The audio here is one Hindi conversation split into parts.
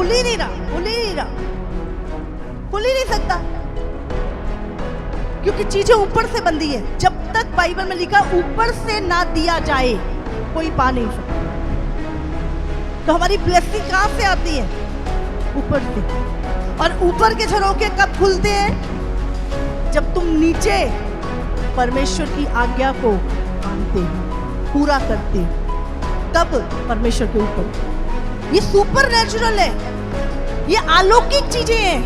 खुल ही नहीं रहा, खुल ही नहीं रहा, खुल ही नहीं सकता, क्योंकि चीजें ऊपर से बंधी है। जब तक बाइबल में लिखा ऊपर से ना दिया जाए कोई पा नहीं सकता। तो हमारी ब्लेसिंग कहां से आती है? ऊपर से। और ऊपर के झरोखे कब खुलते हैं? जब तुम नीचे परमेश्वर की आज्ञा को मानते हो, पूरा करते हो, तब परमेश्वर के ऊपर। ये सुपर नेचुरल है, ये अलौकिक चीजें हैं।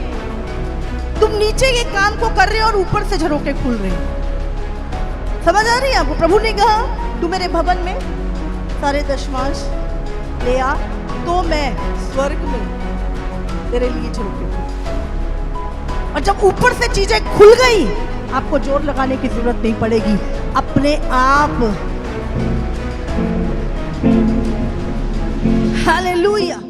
तुम नीचे के काम को कर रहे हो और ऊपर से झरोखे खुल रहे हैं। समझ आ रही है आपको? प्रभु ने कहा तू मेरे भवन में सारे दशमांश ले आ, तो मैं स्वर्ग में तेरे लिए झरोखे खुल। और जब ऊपर से चीजें खुल गई, आपको जोर लगाने की जरूरत नहीं पड़ेगी, अपने आप। हालेलुया।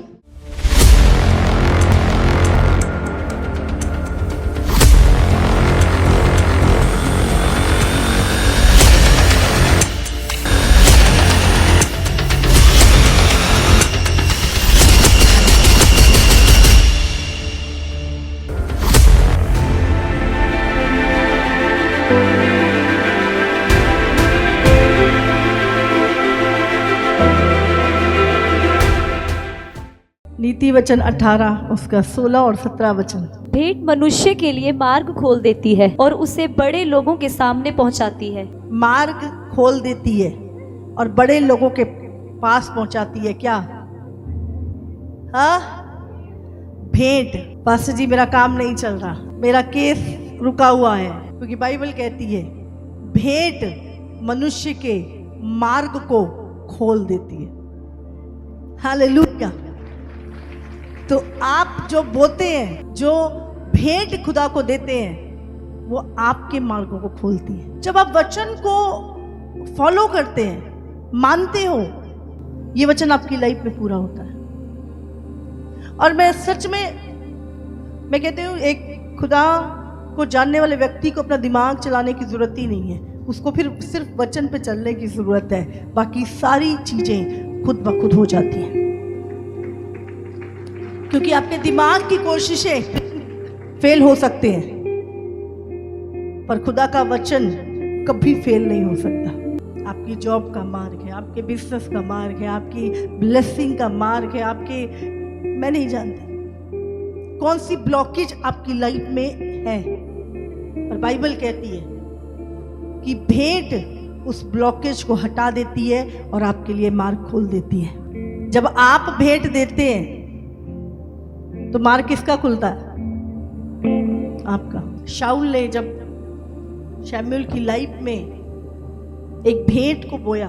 नीति वचन 18 उसका 16 और 17 वचन। भेंट मनुष्य के लिए मार्ग खोल देती है और उसे बड़े लोगों के सामने पहुंचाती है। मार्ग खोल देती है और बड़े लोगों के पास पहुंचाती है। क्या? हाँ, भेंट। पास्टर जी मेरा काम नहीं चल रहा, मेरा केस रुका हुआ है, क्योंकि बाइबल कहती है भेंट मनुष्य के मार्ग को खोल देती है। हालेलुया। तो आप जो बोते हैं, जो भेंट खुदा को देते हैं, वो आपके मार्गों को खोलती है। जब आप वचन को फॉलो करते हैं, मानते हो, ये वचन आपकी लाइफ में पूरा होता है। और मैं सच में मैं कहती हूँ, एक खुदा को जानने वाले व्यक्ति को अपना दिमाग चलाने की जरूरत ही नहीं है, उसको फिर सिर्फ वचन पे चलने की जरूरत है। बाकी सारी चीजें खुद ब खुद हो जाती हैं, क्योंकि आपके दिमाग की कोशिशें फेल हो सकते हैं, पर खुदा का वचन कभी फेल नहीं हो सकता। आपकी जॉब का मार्ग है, आपके बिजनेस का मार्ग है, आपकी ब्लेसिंग का मार्ग है, आपके, मैं नहीं जानती कौन सी ब्लॉकेज आपकी लाइफ में है, पर बाइबल कहती है कि भेंट उस ब्लॉकेज को हटा देती है और आपके लिए मार्ग खोल देती है। जब आप भेंट देते हैं तो मार्ग किसका खुलता है? आपका। शाऊल ने जब शमूएल की लाइफ में एक भेंट को बोया,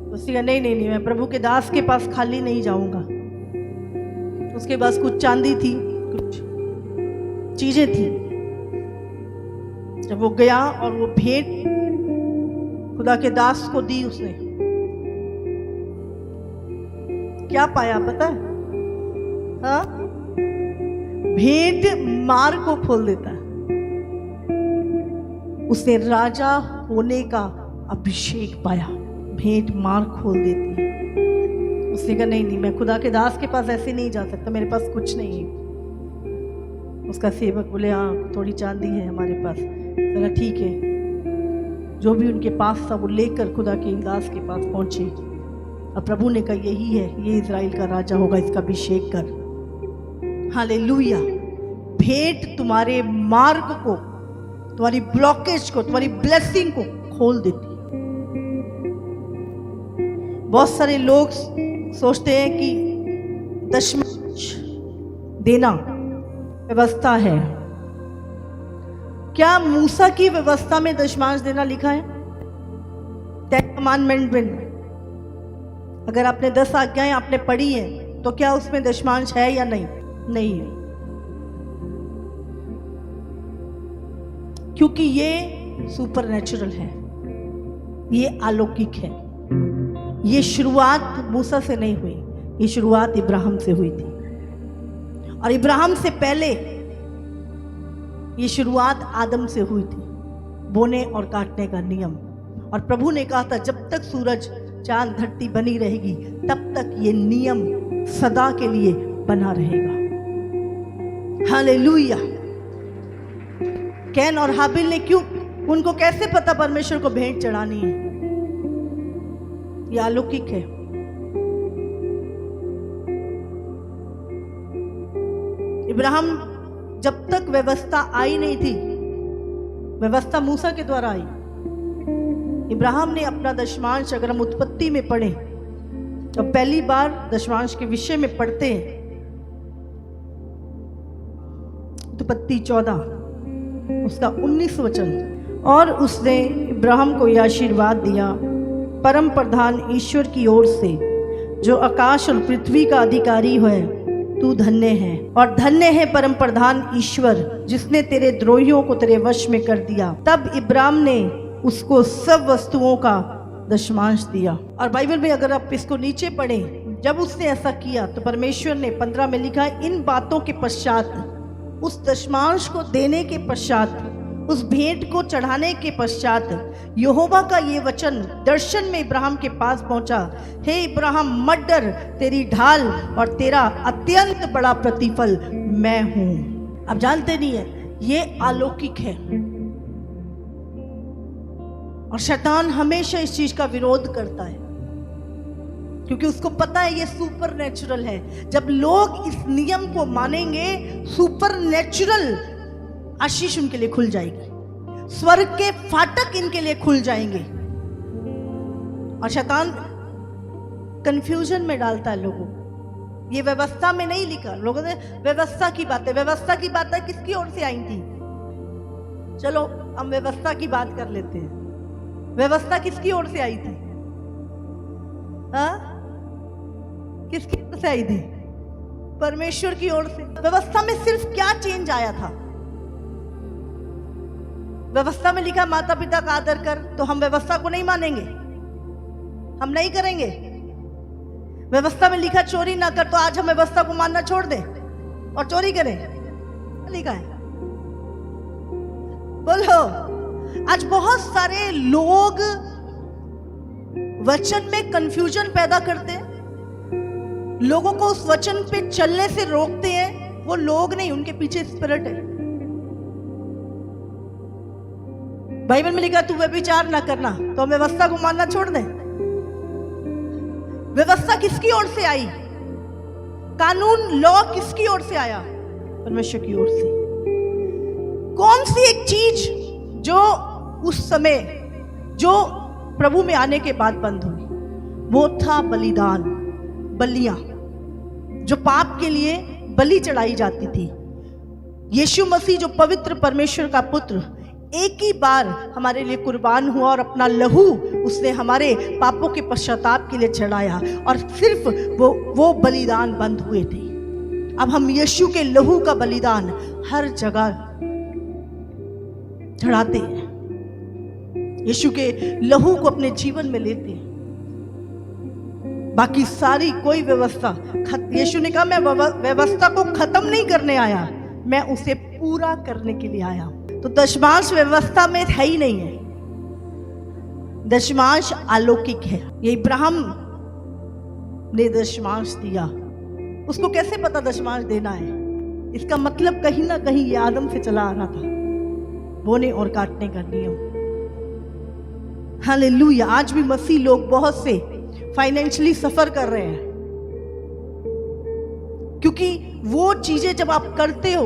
उसने कहा नहीं नहीं नहीं, मैं प्रभु के दास के पास खाली नहीं जाऊंगा। उसके पास कुछ चांदी थी, कुछ चीजें थी। जब वो गया और वो भेंट खुदा के दास को दी, उसने क्या पाया पता है? हाँ? भेंट मार्ग को खोल देता है। उसने राजा होने का अभिषेक पाया। भेंट मार्ग खोल देती है। उसने कहा नहीं नहीं, मैं खुदा के दास के पास ऐसे नहीं जा सकता, मेरे पास कुछ नहीं है। उसका सेवक बोले हाँ थोड़ी चांदी है हमारे पास। चला ठीक है, जो भी उनके पास था वो लेकर खुदा के दास के पास पहुंचे। अब प्रभु ने कहा यही है, ये इजराइल का राजा होगा, इसका अभिषेक कर। हालेलुया। भेंट तुम्हारे मार्ग को, तुम्हारी ब्लॉकेज को, तुम्हारी ब्लेसिंग को खोल देती है। बहुत सारे लोग सोचते हैं कि दशमांश देना व्यवस्था है। क्या मूसा की व्यवस्था में दशमांश देना लिखा है? 10 कमांडमेंट में अगर आपने 10 आज्ञाएं आपने पढ़ी हैं, तो क्या उसमें दशमांश है या नहीं? नहीं है, क्योंकि ये सुपर नेचुरल है, ये अलौकिक है। ये शुरुआत मूसा से नहीं हुई, ये शुरुआत इब्राहिम से हुई थी। और इब्राहिम से पहले ये शुरुआत आदम से हुई थी, बोने और काटने का नियम। और प्रभु ने कहा था जब तक सूरज चांद धरती बनी रहेगी तब तक ये नियम सदा के लिए बना रहेगा। हालेलुया। कैन और हाबिल ने क्यों, उनको कैसे पता परमेश्वर को भेंट चढ़ानी है? यह अलौकिक है। इब्राहिम, जब तक व्यवस्था आई नहीं थी, व्यवस्था मूसा के द्वारा आई, इब्राहिम ने अपना दशमांश, अगर हम उत्पत्ति में पढ़े तो पहली बार दशमांश के विषय में पढ़ते हैं, उत्पत्ति 14 उसका 19 वचन, और उसने इब्राहिम को यह आशीर्वाद दिया, परम प्रधान ईश्वर की ओर से, जो आकाश और पृथ्वी का अधिकारी है, तू धन्य है, और धन्य है परम प्रधान ईश्वर, जिसने तेरे द्रोहियों को तेरे वश में कर दिया। तब इब्राहिम ने उसको सब वस्तुओं का दशमांश दिया। और बाइबल में अगर आप इसको नीचे पढ़ें, जब उसने ऐसा किया तो परमेश्वर ने 15 में लिखा, इन बातों के पश्चात, उस दशमांश को देने के पश्चात, उस भेंट को चढ़ाने के पश्चात, यहोवा का ये वचन दर्शन में इब्राहिम के पास पहुंचा, हे इब्राहिम मत डर, तेरी ढाल और तेरा अत्यंत बड़ा प्रतिफल मैं हूं। अब जानते नहीं है, ये अलौकिक है, और शैतान हमेशा इस चीज का विरोध करता है, क्योंकि उसको पता है ये सुपर नेचुरल है। जब लोग इस नियम को मानेंगे, सुपर नेचुरल आशीष उनके लिए खुल जाएगी, स्वर्ग के फाटक इनके लिए खुल जाएंगे। और शैतान कंफ्यूजन में डालता है लोगों को। ये व्यवस्था में नहीं लिखा, लोगों ने व्यवस्था की बातें, व्यवस्था की बातें किसकी ओर से आई थी? चलो हम व्यवस्था की बात कर लेते हैं। व्यवस्था किसकी ओर से आई थी? हाँ, किसकी ओर से आई थी? परमेश्वर की ओर से। व्यवस्था में सिर्फ क्या चेंज आया था? व्यवस्था में लिखा माता पिता का आदर कर, तो हम व्यवस्था को नहीं मानेंगे, हम नहीं करेंगे। व्यवस्था में लिखा चोरी ना कर, तो आज हम व्यवस्था को मानना छोड़ दें और चोरी करें? लिखा है, बोलो। आज बहुत सारे लोग वचन में कंफ्यूजन पैदा करते हैं, लोगों को उस वचन पे चलने से रोकते हैं। वो लोग नहीं, उनके पीछे स्पिरिट है। बाइबल में लिखा तू व्यभिचार ना करना, तो हम व्यवस्था को मानना छोड़ दें? व्यवस्था किसकी ओर से आई? कानून, लॉ किसकी ओर से आया? परमेश्वर की ओर से। कौन सी एक चीज जो उस समय, जो प्रभु में आने के बाद बंद हुई? वो था बलिदान, बलियां, जो पाप के लिए बलि चढ़ाई जाती थी। यीशु मसीह जो पवित्र परमेश्वर का पुत्र, एक ही बार हमारे लिए कुर्बान हुआ और अपना लहू उसने हमारे पापों के पश्चाताप के लिए चढ़ाया, और सिर्फ वो बलिदान बंद हुए थे। अब हम यीशु के लहू का बलिदान हर जगह चढ़ाते हैं, यीशु के लहू को अपने जीवन में लेते हैं। बाकी सारी कोई व्यवस्था, यीशु ने कहा मैं व्यवस्था को खत्म नहीं करने आया, मैं उसे पूरा करने के लिए आया। तो दशमांश व्यवस्था में है ही नहीं है, दशमांश अलौकिक है। ये इब्राहिम ने दशमांश दिया, उसको कैसे पता दशमांश देना है? इसका मतलब कहीं ना कहीं ये आदम से चला आ रहा था, बोने और काटने का नियम। हालेलुया। आज भी मसीह लोग बहुत से फाइनेंशियली सफर कर रहे हैं, क्योंकि वो चीजें जब आप करते हो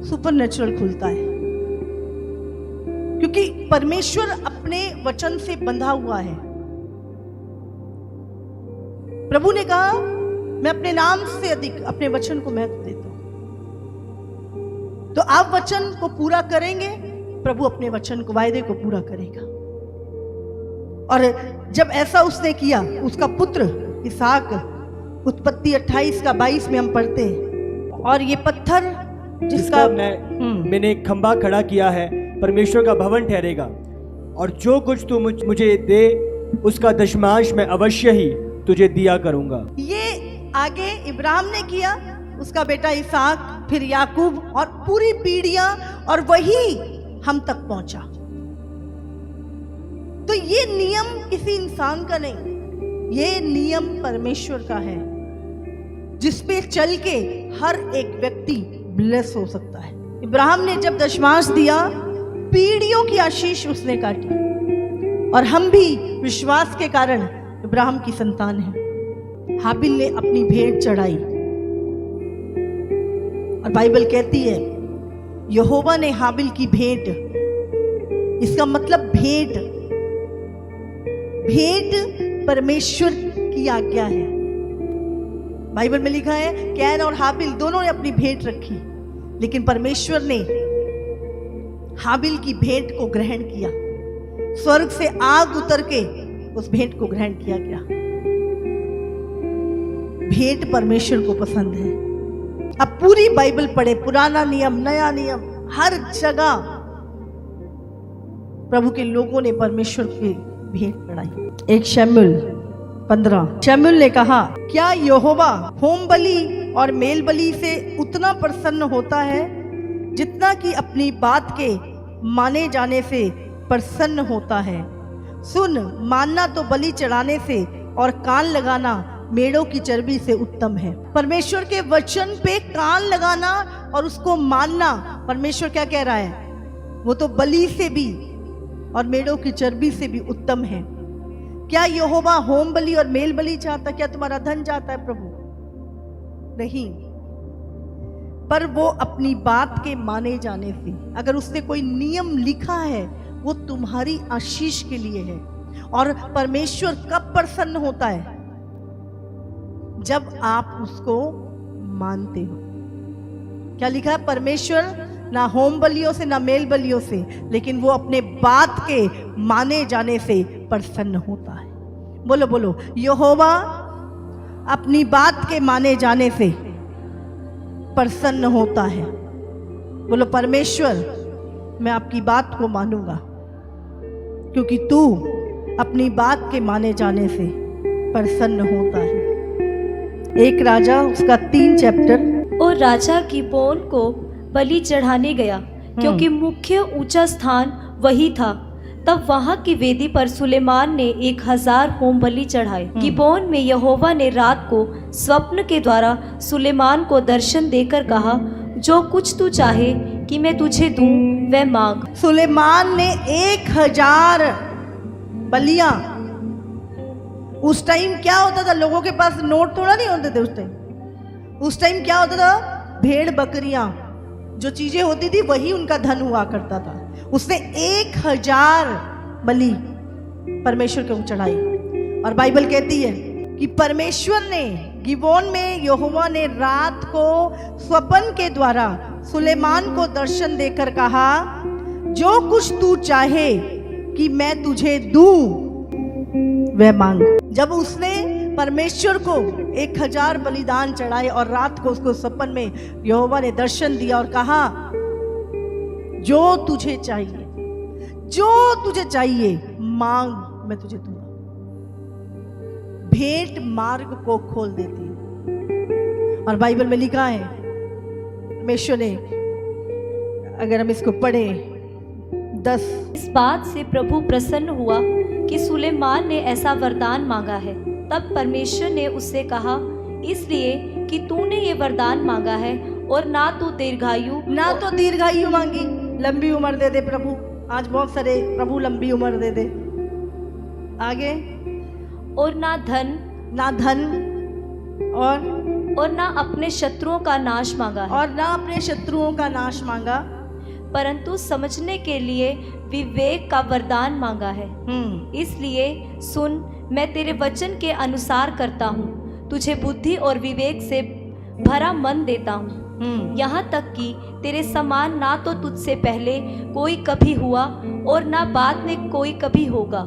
सुपर नेचुरल खुलता है, क्योंकि परमेश्वर अपने वचन से बंधा हुआ है। प्रभु ने कहा मैं अपने नाम से अधिक अपने वचन को महत्व देता हूं। तो आप वचन को पूरा करेंगे, प्रभु अपने वचन को, वायदे को पूरा करेगा। और जब ऐसा उसने किया, उसका पुत्र इसहाक, उत्पत्ति 28 का 22 में हम पढ़ते हैं, और ये पत्थर जिसका मैंने एक खंभा खड़ा किया है, परमेश्वर का भवन ठहरेगा, और जो कुछ तू मुझे दे उसका दशमांश मैं अवश्य ही तुझे दिया करूंगा। ये आगे इब्राहिम ने किया, उसका बेटा इसहाक, फिर याकूब, और पूरी पीढ़ियां, और वही हम तक पहुंचा। तो ये नियम किसी इंसान का नहीं, ये नियम परमेश्वर का है। जिस पे चल के हर एक व्यक्ति ब्लेस हो सकता है। इब्राहिम ने जब दशमांश दिया, पीढ़ियों की आशीष उसने काटी, और हम भी विश्वास के कारण इब्राहिम की संतान हैं। हाबिल ने अपनी भेंट चढ़ाई, और बाइबल कहती है यहोवा ने हाबिल की भेंट, इसका मतलब भेंट, भेंट परमेश्वर की आज्ञा है। बाइबल में लिखा है कैन और हाबिल दोनों ने अपनी भेंट रखी, लेकिन परमेश्वर ने हाबिल की भेंट को ग्रहण किया। स्वर्ग से आग उतर के उस भेंट को ग्रहण किया गया। भेंट परमेश्वर को पसंद है। अब पूरी बाइबल पढ़े, पुराना नियम, नया नियम, हर जगह प्रभु के लोगों ने परमेश्वर की भेंट चढ़ाई। एक शमूएल 15, शमूएल ने कहा, क्या यहोवा होम बलि और मेल बलि से उतना प्रसन्न होता है जितना कि अपनी बात के माने जाने से प्रसन्न होता है? सुन, मानना तो बलि चढ़ाने से और कान लगाना मेढ़ों की चर्बी से उत्तम है। परमेश्वर के वचन पे कान लगाना और उसको मानना, परमेश्वर क्या कह रहा है? वो तो बलि से भी और मेढ़ों की चर्बी से भी उत्तम है। क्या यहोवा होम बलि और मेल बलि चाहता? क्या तुम्हारा धन चाहता है प्रभु? नहीं, पर वो अपनी बात के माने जाने से, अगर उसने कोई नियम लिखा है वो तुम्हारी आशीष के लिए है। और परमेश्वर कब प्रसन्न होता है? जब आप उसको मानते हो। क्या लिखा है? परमेश्वर ना होम बलियों से ना मेल बलियों से, लेकिन वो अपने बात के माने जाने से प्रसन्न होता है। बोलो बोलो, यहोवा अपनी बात के माने जाने से प्रसन्न होता है। बोलो, परमेश्वर मैं आपकी बात को मानूंगा क्योंकि तू अपनी बात के माने जाने से प्रसन्न होता है। एक राजा उसका 3 चैप्टर। और राजा गिबोन को बलि चढ़ाने गया, क्योंकि मुख्य ऊंचा स्थान वही था। तब वहां की वेदी पर सुलेमान ने 1000 होम बलि चढ़ाए। गिबोन में यहोवा ने रात को स्वप्न के द्वारा सुलेमान को दर्शन देकर कहा, जो कुछ तू चाहे कि मैं तुझे दूं वह मांग। सुलेमान ने 1000 बलियां, उस टाइम क्या होता था? लोगों के पास नोट थोड़ा नहीं होते थे उस टाइम क्या होता था? भेड़ बकरियां, जो चीजें होती थी वही उनका धन हुआ करता था। उसने 1000 बलि परमेश्वर को चढ़ाई। और बाइबल कहती है कि परमेश्वर ने गिबोन में, यहोवा ने रात को स्वप्न के द्वारा सुलेमान को दर्शन देकर कहा, जो कुछ तू चाहे कि मैं तुझे दूं वह मांग। जब उसने परमेश्वर को 1000 बलिदान चढ़ाए और रात को उसको सपन में यहोवा ने दर्शन दिया और कहा, जो तुझे चाहिए, जो तुझे चाहिए मांग, मैं तुझे दूंगा। भेंट मार्ग को खोल देती है। और बाइबल में लिखा है, परमेश्वर ने, अगर हम इसको पढ़े 10, इस बात से प्रभु प्रसन्न हुआ कि सुलेमान ने ऐसा वरदान मांगा है। तब परमेश्वर ने उससे कहा, इसलिए कि तूने ये वरदान मांगा है, और ना तो दीर्घायु मांगी, लंबी उम्र दे दे प्रभु। आज बहुत सारे, प्रभु लंबी उम्र दे दे। आगे, और ना धन और ना अपने शत्रुओं का नाश मांगा है, और ना अपने शत्रुओं का नाश मांगा, परंतु समझने के लिए विवेक का वरदान मांगा है। इसलिए सुन, मैं तेरे वचन के अनुसार करता हूँ, तुझे बुद्धि और विवेक से भरा मन देता हूँ, यहाँ तक कि तेरे समान ना तो तुझसे पहले कोई कभी हुआ और ना बाद में कोई कभी होगा।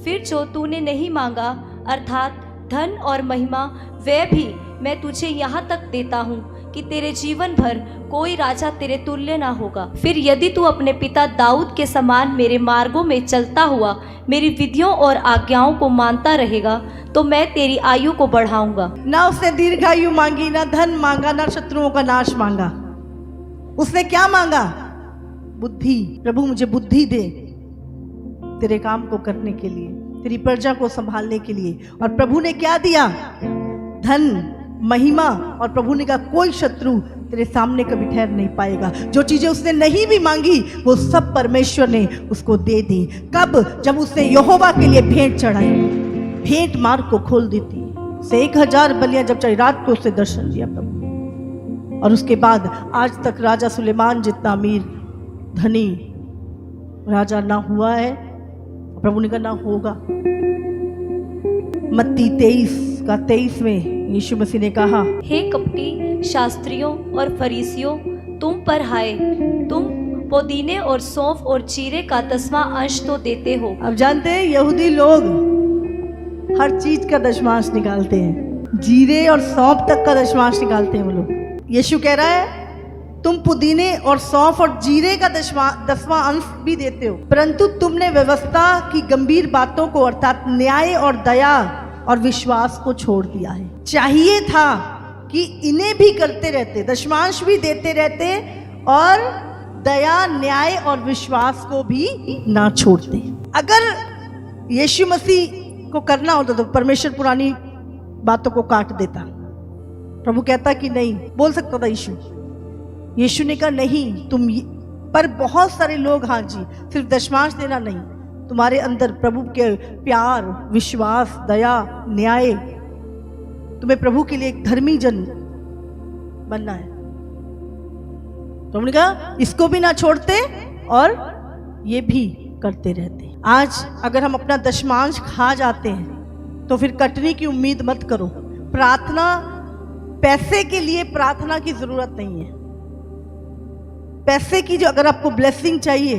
फिर जो तूने नहीं मांगा, अर्थात धन और महिमा, वह भी मैं तुझे यहाँ तक देता हूँ कि तेरे जीवन भर कोई राजा तेरे तुल्य ना होगा। फिर यदि तू अपने पिता दाऊद के समान मेरे मार्गों में चलता हुआ मेरी विधियों और आज्ञाओं को मानता रहेगा, तो मैं तेरी आयु को बढ़ाऊंगा। ना उसने दीर्घायु मांगी, ना धन मांगा, ना शत्रुओं का नाश मांगा। उसने क्या मांगा? बुद्धि। प्रभु मुझे बुद्धि दे तेरे काम को करने के लिए, तेरी प्रजा को संभालने के लिए। और प्रभु ने क्या दिया? धन, महिमा। और प्रभु ने कहा कोई शत्रु तेरे सामने कभी ठहर नहीं पाएगा। जो चीजें उसने नहीं भी मांगी वो सब परमेश्वर ने उसको दे दी। कब? जब उसने यहोवा के लिए भेंट चढ़ाई। भेंट मार्ग को खोल देती से 1000 बलियां जब चढ़ी, रात को उससे दर्शन दिया प्रभु। और उसके बाद आज तक राजा सुलेमान जितना अमीर धनी राजा ना हुआ है, प्रभु ने कहा ना होगा। मत्ती 23 में यीशु मसीह ने कहा, हे कपटी शास्त्रियों और फरीसियों, तुम पर हाय, तुम पुदीने और सौंफ और जीरे का 10वां अंश तो देते हो। अब जानते हैं यहूदी लोग हर चीज का दशमांश निकालते हैं, जीरे और सौंफ तक का दशमांश निकालते हैं वो लोग। यीशु कह रहा है तुम पुदीने और सौंफ और जीरे का 10वां अंश भी देते हो, परंतु तुमने व्यवस्था की गंभीर बातों को अर्थात न्याय और दया और विश्वास को छोड़ दिया है। चाहिए था कि इन्हें भी करते रहते, दशमांश भी देते रहते और दया न्याय और विश्वास को भी ना छोड़ते। अगर यीशु मसीह को करना होता तो परमेश्वर पुरानी बातों को काट देता। प्रभु कहता कि नहीं, बोल सकता था यीशु ने कहा नहीं तुम पर बहुत सारे लोग, हाँ जी, सिर्फ दशमांश देना नहीं, तुम्हारे अंदर प्रभु के प्यार विश्वास दया न्याय, तुम्हें प्रभु के लिए एक धर्मी जन बनना है। तो हमने कहा इसको भी ना छोड़ते और ये भी करते रहते। आज अगर हम अपना दशमांश खा जाते हैं तो फिर कटने की उम्मीद मत करो। प्रार्थना, पैसे के लिए प्रार्थना की जरूरत नहीं है। पैसे की जो अगर आपको ब्लेसिंग चाहिए,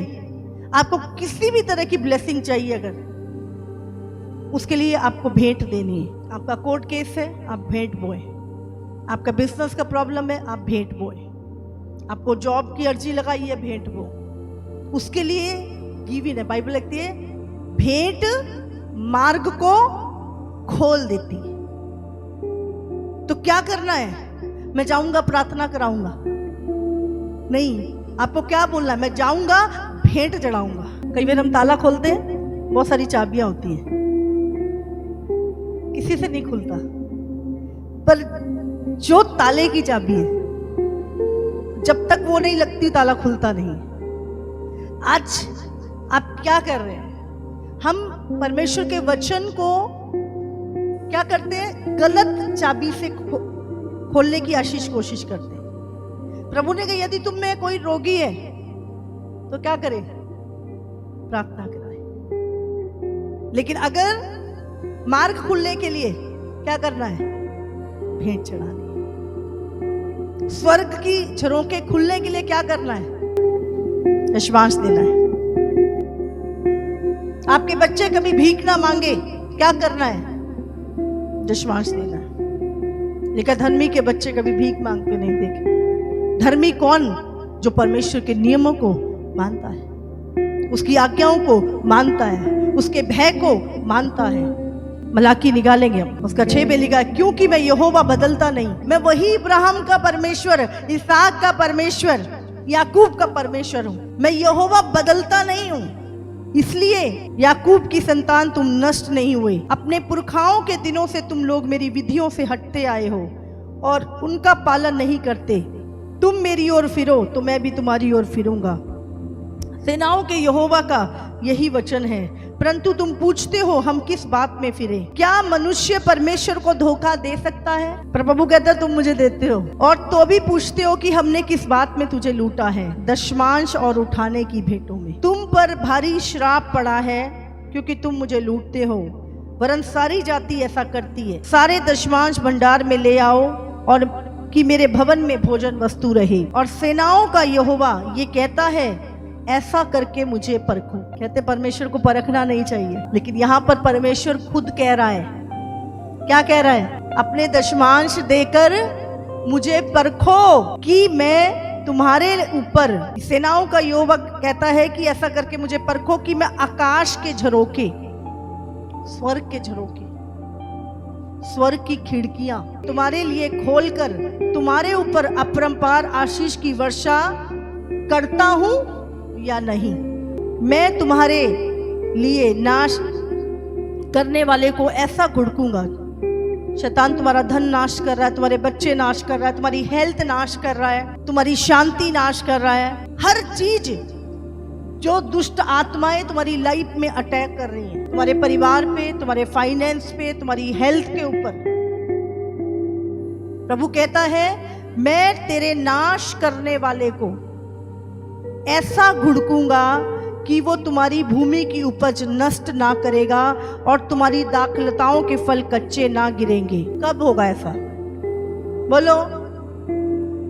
आपको किसी भी तरह की ब्लेसिंग चाहिए, अगर उसके लिए आपको भेंट देनी है। आपका कोर्ट केस है, आप भेंट बोए। आपका बिजनेस का प्रॉब्लम है, आप भेंट बोए। आपको जॉब की अर्जी लगाई है, भेंट बो। उसके लिए गिवन है। बाइबल लिखती है भेंट मार्ग को खोल देती है। तो क्या करना है? मैं जाऊंगा प्रार्थना कराऊंगा? नहीं, आपको क्या बोलना है? मैं जाऊंगा भेंट चढ़ाऊंगा। कई बार हम ताला खोलते हैं, बहुत सारी चाबियां होती हैं, किसी से नहीं खुलता, पर जो ताले की चाबी है जब तक वो नहीं लगती ताला खुलता नहीं। आज आप क्या कर रहे हैं? हम परमेश्वर के वचन को क्या करते हैं? गलत चाबी से खोलने की कोशिश करते हैं। प्रभु ने कहा यदि तुम में कोई रोगी है तो क्या करे? प्रार्थना कराए। लेकिन अगर मार्ग खुलने के लिए क्या करना है? भेंट चढ़ानी है। स्वर्ग की झरोखे खुलने के लिए क्या करना है? दशमांश देना है। आपके बच्चे कभी भीख ना मांगे, क्या करना है? दशमांश देना है। लेकिन धर्मी के बच्चे कभी भीख मांगते नहीं देखे। धर्मी कौन? जो परमेश्वर के नियमों को मानता है, उसकी आज्ञाओं को मानता है, उसके भय को मानता है। मलाकी निकालेंगे हम, उसका 6 में लिखा है क्योंकि मैं यहोवा बदलता नहीं, मैं वही इब्राहिम का परमेश्वर, इसहाक का परमेश्वर, याकूब का परमेश्वर हूं। मैं यहोवा बदलता नहीं हूं, इसलिए याकूब की संतान तुम नष्ट नहीं हुए। अपने पुरखाओं के दिनों से तुम लोग मेरी विधियों से हटते आए हो और उनका पालन नहीं करते। तुम मेरी ओर फिरो तो मैं भी तुम्हारी ओर फिरूंगा। सेनाओं के यहोवा का यही वचन है। परंतु तुम पूछते हो हम किस बात में फिरे? क्या मनुष्य परमेश्वर को धोखा दे सकता है? प्रभु कहता तुम मुझे देते हो और तो भी पूछते हो कि हमने किस बात में तुझे लूटा है? दशमांश और उठाने की भेंटों में। तुम पर भारी श्राप पड़ा है क्योंकि तुम मुझे लूटते हो, वरन सारी जाति ऐसा करती है। सारे दशमांश भंडार में ले आओ और कि मेरे भवन में भोजन वस्तु रहे। और सेनाओं का यहोवा ये कहता है ऐसा करके मुझे परखो। कहते परमेश्वर को परखना नहीं चाहिए, लेकिन यहाँ पर परमेश्वर खुद कह रहा है। क्या कह रहा है? अपने दशमांश देकर मुझे परखो कि मैं तुम्हारे ऊपर। सेनाओं का यहोवा कहता है कि ऐसा करके मुझे परखो कि मैं आकाश के झरोखे, स्वर्ग के झरोखे, स्वर्ग की खिड़कियां तुम्हारे लिए खोलकर तुम्हारे ऊपर अपरंपार आशीष की वर्षा करता हूं या नहीं। मैं तुम्हारे लिए नाश करने वाले को ऐसा घुड़कूंगा शैतान तुम्हारा धन नाश कर रहा है, तुम्हारे बच्चे नाश कर रहा है, तुम्हारी हेल्थ नाश कर रहा है, तुम्हारी शांति नाश कर रहा है। हर चीज जो दुष्ट आत्माएं तुम्हारी लाइफ में अटैक कर रही हैं, तुम्हारे परिवार पे, तुम्हारे फाइनेंस पे, तुम्हारी हेल्थ के ऊपर, प्रभु कहता है मैं तेरे नाश करने वाले को ऐसा घुड़कूंगा कि वो तुम्हारी भूमि की उपज नष्ट ना करेगा और तुम्हारी दाखलताओं के फल कच्चे ना गिरेंगे। कब होगा ऐसा? बोलो।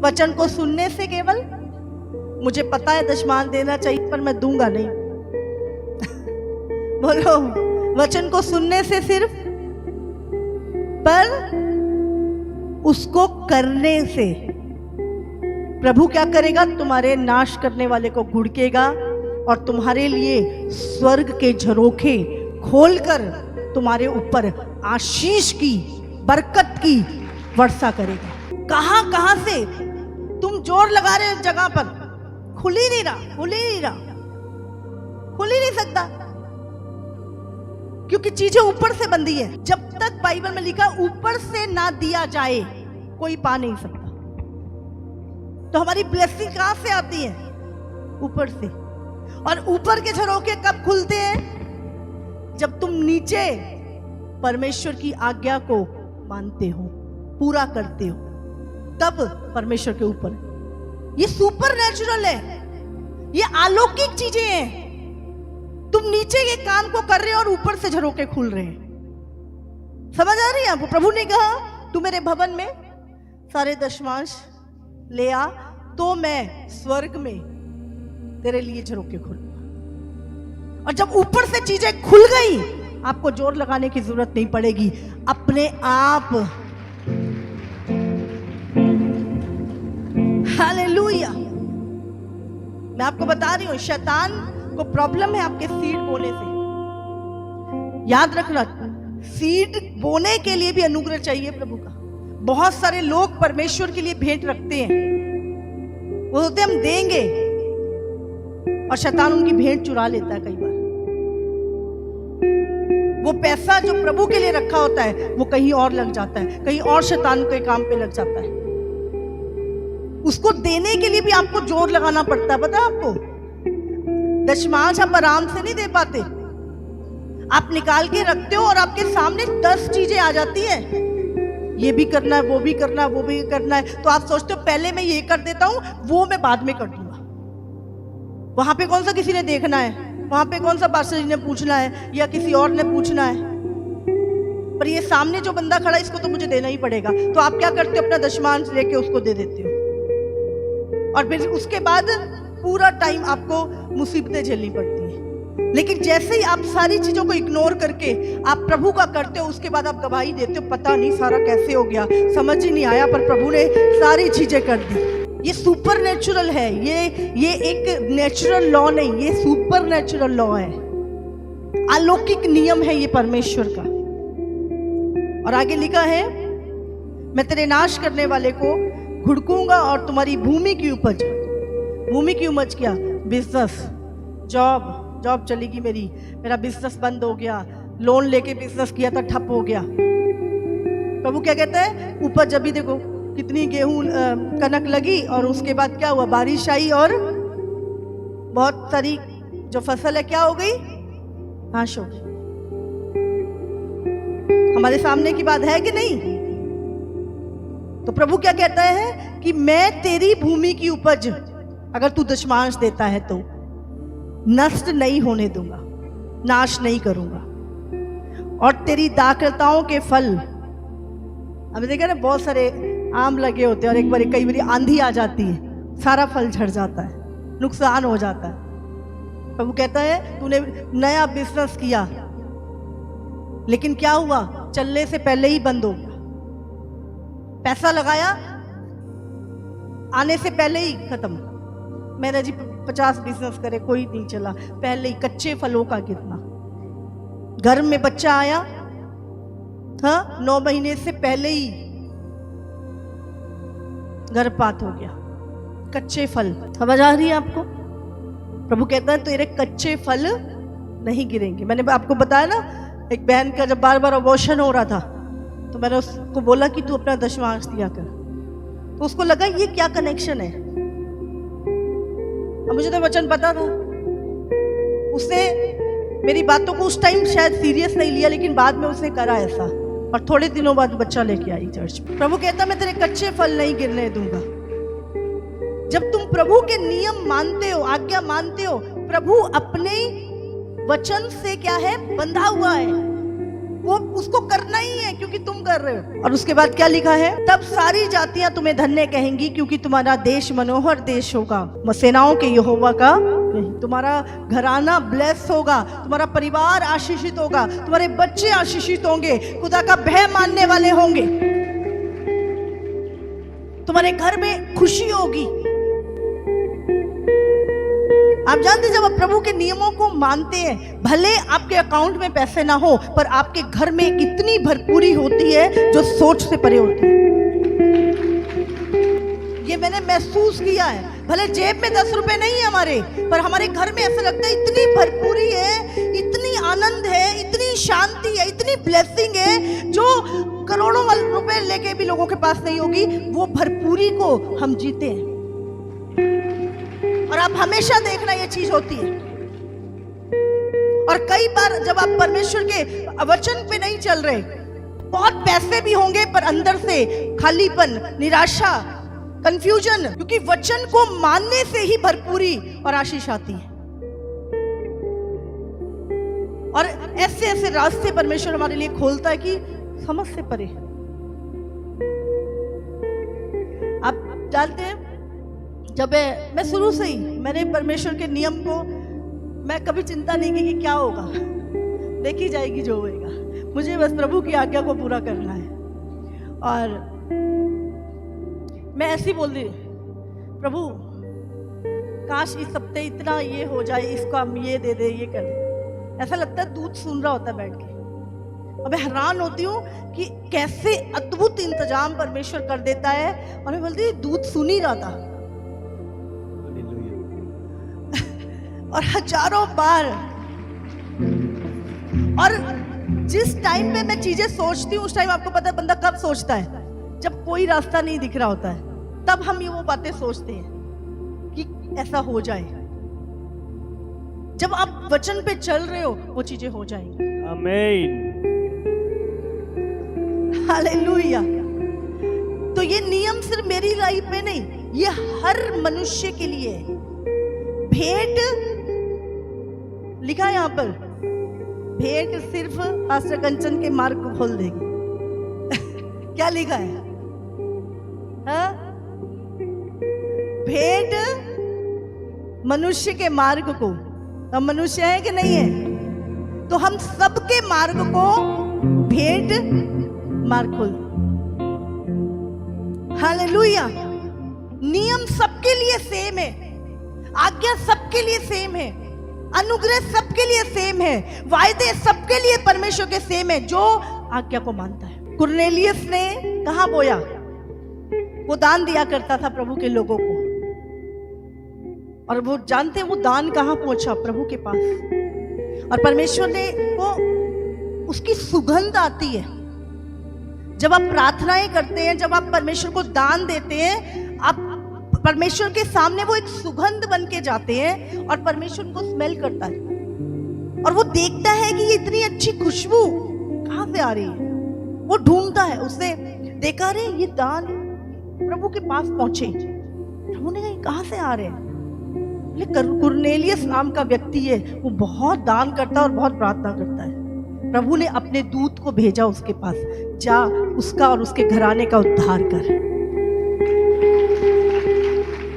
वचन को सुनने से केवल? मुझे पता है दशमान देना चाहिए पर मैं दूंगा नहीं। बोलो। वचन को सुनने से सिर्फ, पर उसको करने से प्रभु क्या करेगा? तुम्हारे नाश करने वाले को घुड़केगा और तुम्हारे लिए स्वर्ग के झरोखे खोलकर तुम्हारे ऊपर आशीष की, बरकत की वर्षा करेगा। कहां कहां से तुम जोर लगा रहे हो जगह पर, खुल ही नहीं रहा, खुल ही नहीं रहा, खुल ही नहीं सकता, क्योंकि चीजें ऊपर से बंधी है। जब तक बाइबल में लिखा ऊपर से ना दिया जाए कोई पा नहीं सकता। तो हमारी ब्लेसिंग कहां से आती है? ऊपर से। और ऊपर के झरोखे कब खुलते हैं? जब तुम नीचे परमेश्वर की आज्ञा को मानते हो, पूरा करते हो, तब परमेश्वर के ऊपर। ये सुपर नेचुरल है, ये अलौकिक चीजें हैं। तुम नीचे के काम को कर रहे हो और ऊपर से झरोखे खुल रहे हैं। समझ आ रही है आपको? प्रभु ने कहा तू मेरे भवन में सारे दशमांश ले आ, तो मैं स्वर्ग में तेरे लिए झरोखे खोलूंगा। और जब ऊपर से चीजें खुल गई, आपको जोर लगाने की जरूरत नहीं पड़ेगी, अपने आप। हालेलुया। मैं आपको बता रही हूं, शैतान को प्रॉब्लम है आपके सीड बोने से। याद रखना, सीड बोने के लिए भी अनुग्रह चाहिए प्रभु का। बहुत सारे लोग परमेश्वर के लिए भेंट रखते हैं, वो होते हम देंगे, और शैतान उनकी भेंट चुरा लेता है। कई बार वो पैसा जो प्रभु के लिए रखा होता है वो कहीं और लग जाता है, कहीं और शैतान के काम पे लग जाता है। उसको देने के लिए भी आपको जोर लगाना पड़ता है, पता है आपको? दशमांश आप आराम से नहीं दे पाते। आप निकाल के रखते हो और आपके सामने 10 चीजें आ जाती है, ये भी करना है, वो भी करना है, वो भी करना है। तो आप सोचते हो पहले मैं ये कर देता हूं, वो मैं बाद में कर दूंगा। वहां पे कौन सा किसी ने देखना है, वहां पे कौन सा पास्टर जी ने पूछना है या किसी और ने पूछना है, पर ये सामने जो बंदा खड़ा है इसको तो मुझे देना ही पड़ेगा। तो आप क्या करते हो? अपना दशमांश लेके उसको दे देते हो, और फिर उसके बाद पूरा टाइम आपको मुसीबतें झेलनी पड़ती हैं। लेकिन जैसे ही आप सारी चीजों को इग्नोर करके आप प्रभु का करते हो, उसके बाद आप गवाही देते हो, पता नहीं सारा कैसे हो गया, समझ ही नहीं आया, पर प्रभु ने सारी चीजें कर दी। ये सुपर नेचुरल है, ये एक नेचुरल लॉ नहीं, ये सुपर नेचुरल लॉ है, अलौकिक नियम है ये परमेश्वर का। और आगे लिखा है, मैं तेरे नाश करने वाले को घुड़कूंगा और तुम्हारी भूमि की उपज। भूमि की उपज क्या? बिजनेस, जॉब चलेगी मेरा बिजनेस बंद हो गया, लोन लेके बिजनेस किया था ठप हो गया। प्रभु क्या कहता है? उपज। अभी देखो कितनी गेहूं कनक लगी और उसके बाद क्या हुआ? बारिश आई और बहुत सारी जो फसल है क्या हो गई? नाश हो गई। हमारे सामने की बात है कि नहीं? तो प्रभु क्या कहता है कि मैं तेरी भूमि की उपज, अगर तू दशमांश देता है तो नष्ट नहीं होने दूंगा, नाश नहीं करूंगा, और तेरी दाखलताओं के फल। अब देखा ना, बहुत सारे आम लगे होते हैं और एक बार कई बार आंधी आ जाती है, सारा फल झड़ जाता है, नुकसान हो जाता है। प्रभु कहता है तूने नया बिजनेस किया, लेकिन क्या हुआ? चलने से पहले ही बंद हो गया। पैसा लगाया, आने से पहले ही खत्म। मैंने जी 50 बिजनेस करे, कोई नहीं चला, पहले ही कच्चे फलों का गिरना। घर में बच्चा आया, हाँ, 9 महीने से पहले ही गर्भपात हो गया। कच्चे फल। समझ आ रही है आपको? प्रभु कहता है तेरे कच्चे फल नहीं गिरेंगे। मैंने आपको बताया ना, एक बहन का जब बार बार अबॉर्शन हो रहा था, तो मैंने उसको बोला कि तू अपना दशमांश दिया कर, तो उसको लगा ये क्या कनेक्शन है। अब मुझे तो वचन पता था। उसने मेरी बातों को उस टाइम शायद सीरियस नहीं लिया, लेकिन बाद में उसने करा ऐसा, और थोड़े दिनों बाद बच्चा लेके आई चर्च में। प्रभु कहता मैं तेरे कच्चे फल नहीं गिरने दूंगा। जब तुम प्रभु के नियम मानते हो, आज्ञा मानते हो, प्रभु अपने वचन से क्या है, बंधा हुआ है, वो उसको करना ही है क्योंकि तुम कर रहे हो। और उसके बाद क्या लिखा है, तब सारी जातियां तुम्हें धन्य कहेंगी क्योंकि तुम्हारा देश मनोहर देश होगा, सेनाओं के यहोवा का। तुम्हारा घराना ब्लेस होगा, तुम्हारा परिवार आशीषित होगा, तुम्हारे बच्चे आशीषित होंगे, खुदा का भय मानने वाले होंगे, तुम्हारे घर में खुशी होगी। आप जानते जब आप प्रभु के नियमों को मानते हैं, भले आपके अकाउंट में पैसे ना हो, पर आपके घर में इतनी भरपूरी होती है जो सोच से परे होती है। ये मैंने महसूस किया है। भले जेब में 10 रुपए नहीं है हमारे, पर हमारे घर में ऐसा लगता है इतनी भरपूरी है, इतनी आनंद है, इतनी शांति है, इतनी ब्लेसिंग है जो करोड़ों रुपए लेके भी लोगों के पास नहीं होगी। वो भरपूरी को हम जीते हैं। और आप हमेशा देखना ये चीज होती है। और कई बार जब आप परमेश्वर के वचन पे नहीं चल रहे, बहुत पैसे भी होंगे पर अंदर से खालीपन, निराशा, कंफ्यूजन, क्योंकि वचन को मानने से ही भरपूरी और आशीष आती है। और ऐसे ऐसे रास्ते परमेश्वर हमारे लिए खोलता है कि समझ से परे। आप जानते हैं जब मैं शुरू से ही मैंने परमेश्वर के नियम को मैं कभी चिंता नहीं की कि क्या होगा, देखी जाएगी जो होएगा, मुझे बस प्रभु की आज्ञा को पूरा करना है। और मैं ऐसी बोल दी, प्रभु काश इस हफ्ते इतना ये हो जाए, इसको हम ये दे दे, ये कर दे। ऐसा लगता है दूध सुन रहा होता है बैठ के। और मैं हैरान होती हूँ कि कैसे अद्भुत इंतजाम परमेश्वर कर देता है। और मैं बोलती दूध सुन ही रहा था। और हजारों बार, और जिस टाइम पे मैं चीजें सोचती हूँ उस टाइम आपको पता है बंदा कब सोचता है, जब कोई रास्ता नहीं दिख रहा होता है, तब हम ये वो बातें सोचते हैं कि ऐसा हो जाए। जब आप वचन पे चल रहे हो वो चीजें हो जाएंगी। आमीन, हालेलुया। तो ये नियम सिर्फ मेरी लाइफ में नहीं, ये हर मनुष्य के लिए है। भेंट लिखा है यहां पर, भेंट सिर्फ पास्टर कंचन के मार्ग को खोल देगी। क्या लिखा है? हाँ? भेंट मनुष्य के मार्ग को, हम मनुष्य है कि नहीं है, तो हम सबके मार्ग को भेंट मार्ग खोल। हालेलुया। नियम सबके लिए सेम है, आज्ञा सबके लिए सेम है, अनुग्रह सबके लिए सेम है, वायदे सबके लिए परमेश्वर के सेम है जो आज्ञा को मानता है। कुरनेलियस ने कहां बोया? वो दान दिया करता था प्रभु के लोगों को, और वो जानते हैं वो दान कहां पहुंचा? प्रभु के पास। और परमेश्वर ने वो उसकी सुगंध आती है। जब आप प्रार्थनाएं करते हैं, जब आप परमेश्वर को दान देते हैं, आप परमेश्वर के सामने वो एक सुगंध बन के जाते हैं और परमेश्वर को स्मेल करता है और वो देखता है कि ये इतनी अच्छी खुशबू कहां से आ रही है। वो ढूंढता है, उसने देखा रे ये दान प्रभु के पास पहुंचे। प्रभु ने कहा कहां से आ रहे हैं? कुरनेलियस नाम का व्यक्ति है, वो बहुत दान करता है और बहुत प्रार्थना करता है। प्रभु ने अपने दूत को भेजा उसके पास, जा उसका और उसके घराने का उद्धार कर,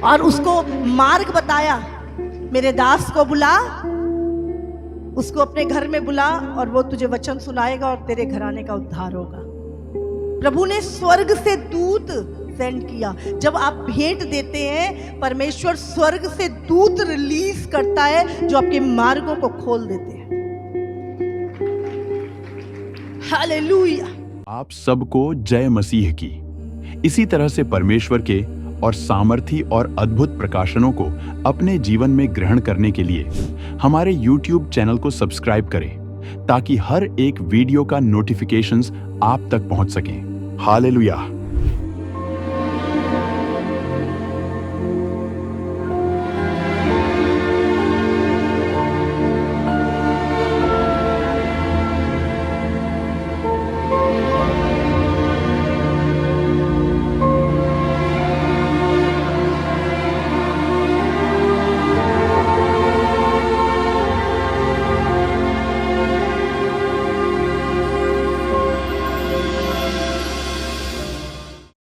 और उसको मार्ग बताया। मेरे दास को बुला, उसको अपने घर में बुला और वो तुझे वचन सुनाएगा और तेरे घराने का उद्धार होगा। प्रभु ने स्वर्ग से दूत सेंड किया। जब आप भेंट देते हैं, परमेश्वर स्वर्ग से दूत रिलीज करता है जो आपके मार्गों को खोल देते हैं। हालेलुया। आप सबको जय मसीह की। इसी तरह से परमेश्वर के और सामर्थी और अद्भुत प्रकाशनों को अपने जीवन में ग्रहण करने के लिए हमारे YouTube चैनल को सब्सक्राइब करें ताकि हर एक वीडियो का नोटिफिकेशंस आप तक पहुंच सकें। हालेलुया।